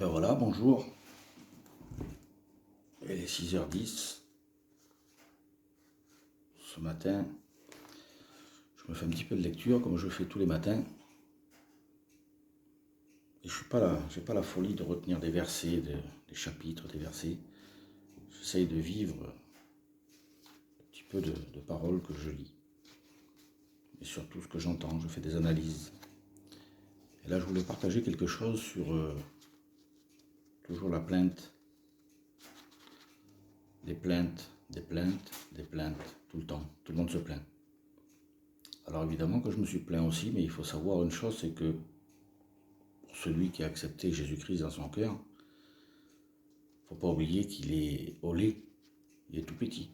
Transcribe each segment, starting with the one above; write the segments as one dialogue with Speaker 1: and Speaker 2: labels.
Speaker 1: Ben voilà, bonjour. Il est 6h10. Ce matin, je me fais un petit peu de lecture comme je fais tous les matins. Et je suis pas là, j'ai pas la folie de retenir des versets, des chapitres, des versets. J'essaye de vivre un petit peu de paroles que je lis. Et surtout ce que j'entends, je fais des analyses. Et là, je voulais partager quelque chose sur toujours la plainte. Des plaintes, des plaintes, des plaintes, tout le temps. Tout le monde se plaint. Alors évidemment que je me suis plaint aussi, mais il faut savoir une chose, c'est que pour celui qui a accepté Jésus-Christ dans son cœur, il ne faut pas oublier qu'il est au lait, il est tout petit.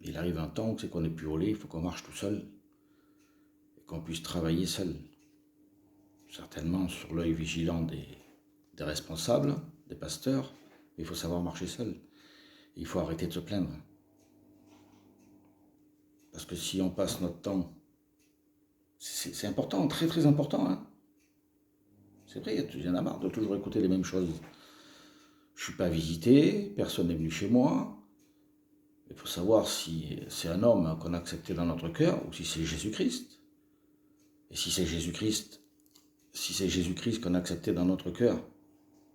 Speaker 1: Il arrive un temps où c'est qu'on n'est plus au lait, il faut qu'on marche tout seul et qu'on puisse travailler seul. Certainement sur l'œil vigilant des responsables, des pasteurs, mais il faut savoir marcher seul. Il faut arrêter de se plaindre. Parce que si on passe notre temps, c'est important, très très important, hein. C'est vrai, il y en a marre de toujours écouter les mêmes choses. Je ne suis pas visité, personne n'est venu chez moi. Il faut savoir si c'est un homme qu'on a accepté dans notre cœur ou si c'est Jésus-Christ. Et si c'est Jésus-Christ qu'on a accepté dans notre cœur,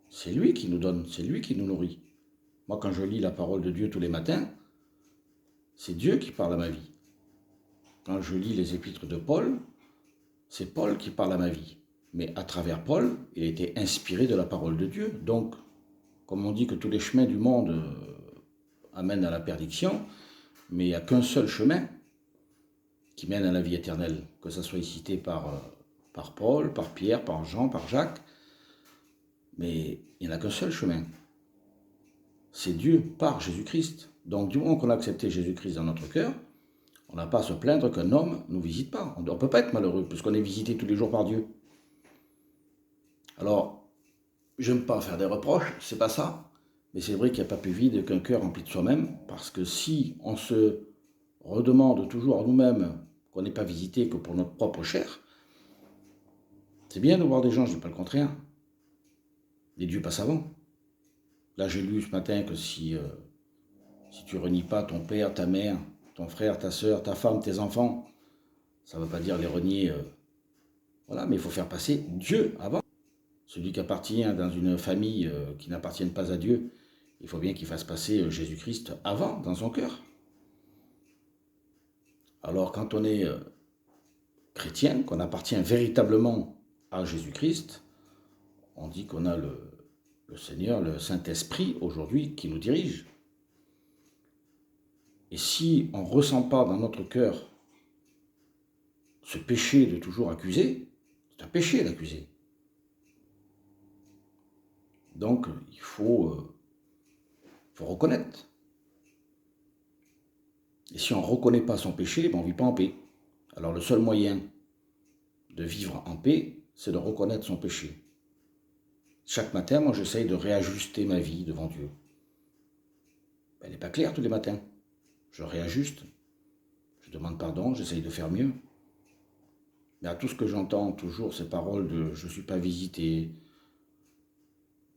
Speaker 1: c'est lui qui nous donne, c'est lui qui nous nourrit. Moi, quand je lis la parole de Dieu tous les matins, c'est Dieu qui parle à ma vie. Quand je lis les épîtres de Paul, c'est Paul qui parle à ma vie. Mais à travers Paul, il a été inspiré de la parole de Dieu. Donc, comme on dit que tous les chemins du monde amènent à la perdition, mais il n'y a qu'un seul chemin qui mène à la vie éternelle, que ça soit cité par Paul, par Pierre, par Jean, par Jacques, mais il n'y en a qu'un seul chemin. C'est Dieu par Jésus-Christ. Donc du moment qu'on a accepté Jésus-Christ dans notre cœur, on n'a pas à se plaindre qu'un homme ne nous visite pas. On ne peut pas être malheureux puisqu'on est visité tous les jours par Dieu. Alors, j'aime pas faire des reproches, c'est pas ça, mais c'est vrai qu'il n'y a pas plus vide qu'un cœur rempli de soi-même, parce que si on se redemande toujours à nous-mêmes qu'on n'est pas visité que pour notre propre chair, c'est bien de voir des gens, je ne dis pas le contraire, mais Dieu passe avant. Là, j'ai lu ce matin que si tu renies pas ton père, ta mère, ton frère, ta soeur, ta femme, tes enfants, ça ne veut pas dire les renier, voilà, mais il faut faire passer Dieu avant. Celui qui appartient dans une famille qui n'appartient pas à Dieu, il faut bien qu'il fasse passer Jésus-Christ avant dans son cœur. Alors quand on est chrétien, qu'on appartient véritablement à Jésus-Christ, on dit qu'on a le Seigneur, le Saint-Esprit aujourd'hui qui nous dirige. Et si on ne ressent pas dans notre cœur ce péché de toujours accuser, c'est un péché d'accuser. Donc il faut reconnaître. Et si on ne reconnaît pas son péché, ben on ne vit pas en paix. Alors le seul moyen de vivre en paix, c'est de reconnaître son péché. Chaque matin, moi j'essaye de réajuster ma vie devant Dieu. Elle n'est pas claire tous les matins. Je réajuste, je demande pardon, j'essaye de faire mieux. Mais à tout ce que j'entends toujours, ces paroles de « je ne suis pas visité »,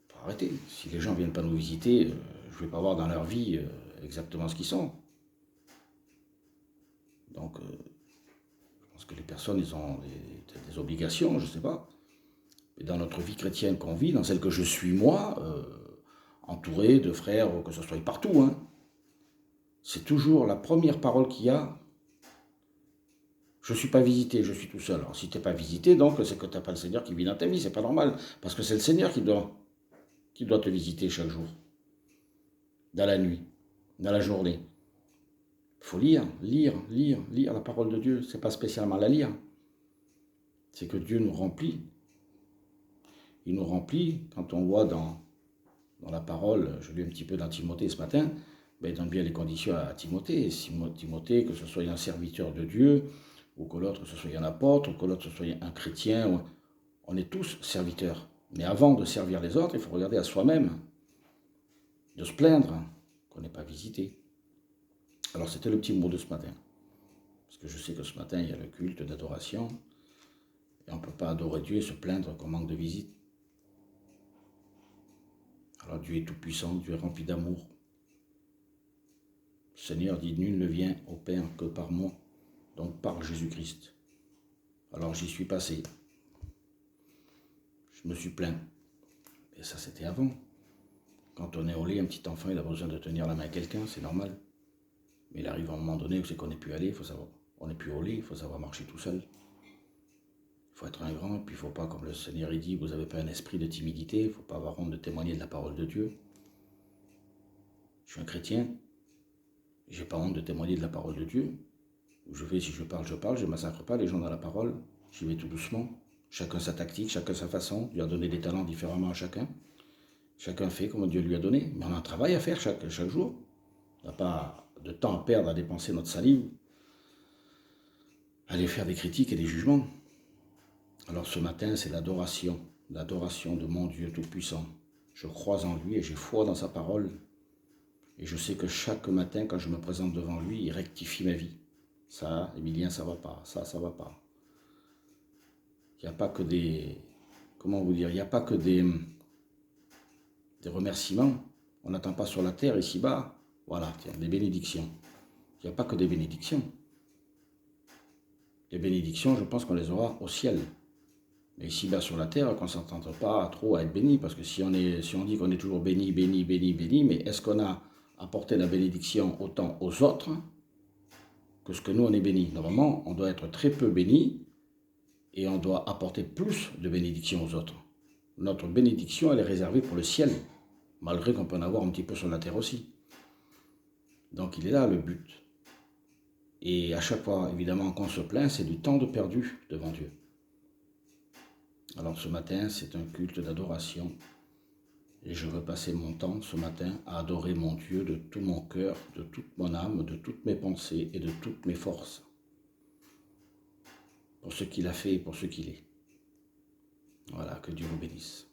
Speaker 1: faut arrêter. Si les gens ne viennent pas nous visiter, je ne vais pas voir dans leur vie exactement ce qu'ils sont. Donc, je pense que les personnes, ils ont des obligations, je ne sais pas. Mais dans notre vie chrétienne qu'on vit, dans celle que je suis moi, entouré de frères, que ce soit partout, hein, c'est toujours la première parole qu'il y a. Je ne suis pas visité, je suis tout seul. Alors si tu n'es pas visité, donc c'est que tu n'as pas le Seigneur qui vit dans ta vie, c'est pas normal. Parce que c'est le Seigneur qui doit te visiter chaque jour. Dans la nuit, dans la journée. Il faut lire la parole de Dieu. C'est pas spécialement la lire. C'est que Dieu nous remplit. Il nous remplit quand on voit dans la parole, je lis un petit peu dans Timothée ce matin, ben, il donne bien les conditions à Timothée. Timothée, que ce soit un serviteur de Dieu, ou que l'autre ce soit un apôtre, ou que l'autre ce soit un chrétien, on est tous serviteurs. Mais avant de servir les autres, il faut regarder à soi-même, de se plaindre qu'on n'est pas visité. Alors c'était le petit mot de ce matin. Parce que je sais que ce matin, il y a le culte d'adoration, et on ne peut pas adorer Dieu et se plaindre qu'on manque de visite. Alors Dieu est tout-puissant, Dieu est rempli d'amour. Le Seigneur dit, nul ne vient au Père que par moi, donc par Jésus-Christ. Alors j'y suis passé. Je me suis plaint. Et ça, c'était avant. Quand on est au lit, un petit enfant, il a besoin de tenir la main à quelqu'un, c'est normal. Mais il arrive à un moment donné où c'est qu'on n'est plus allé, il faut savoir. On n'est plus au lit, il faut savoir marcher tout seul. Il faut être un grand, et puis il ne faut pas, comme le Seigneur il dit, vous n'avez pas un esprit de timidité, il ne faut pas avoir honte de témoigner de la parole de Dieu. Je suis un chrétien, je n'ai pas honte de témoigner de la parole de Dieu. Où je vais, si je parle, je ne massacre pas les gens dans la parole, j'y vais tout doucement. Chacun sa tactique, chacun sa façon, Dieu a donné des talents différemment à chacun. Chacun fait comme Dieu lui a donné, mais on a un travail à faire chaque jour. On n'a pas de temps à perdre à dépenser notre salive, à aller faire des critiques et des jugements. Alors ce matin, c'est l'adoration de mon Dieu Tout-Puissant. Je crois en lui et j'ai foi dans sa parole. Et je sais que chaque matin, quand je me présente devant lui, il rectifie ma vie. Ça, Emilien, ça va pas, ça va pas. Il n'y a pas que des... Comment vous dire? Il n'y a pas que des remerciements. On n'attend pas sur la terre, ici-bas. Voilà, tiens, des bénédictions. Il n'y a pas que des bénédictions. Les bénédictions, je pense qu'on les aura au ciel. Mais ici-bas sur la terre, qu'on ne s'entende pas trop à être béni, parce que si on dit qu'on est toujours béni, béni, béni, béni, mais est-ce qu'on a apporté la bénédiction autant aux autres que ce que nous on est béni? Normalement, on doit être très peu béni et on doit apporter plus de bénédiction aux autres. Notre bénédiction, elle est réservée pour le ciel, malgré qu'on peut en avoir un petit peu sur la terre aussi. Donc il est là le but. Et à chaque fois, évidemment, qu'on se plaint, c'est du temps de perdu devant Dieu. Alors ce matin, c'est un culte d'adoration. Et je veux passer mon temps ce matin à adorer mon Dieu de tout mon cœur, de toute mon âme, de toutes mes pensées et de toutes mes forces. Pour ce qu'il a fait et pour ce qu'il est. Voilà, que Dieu vous bénisse.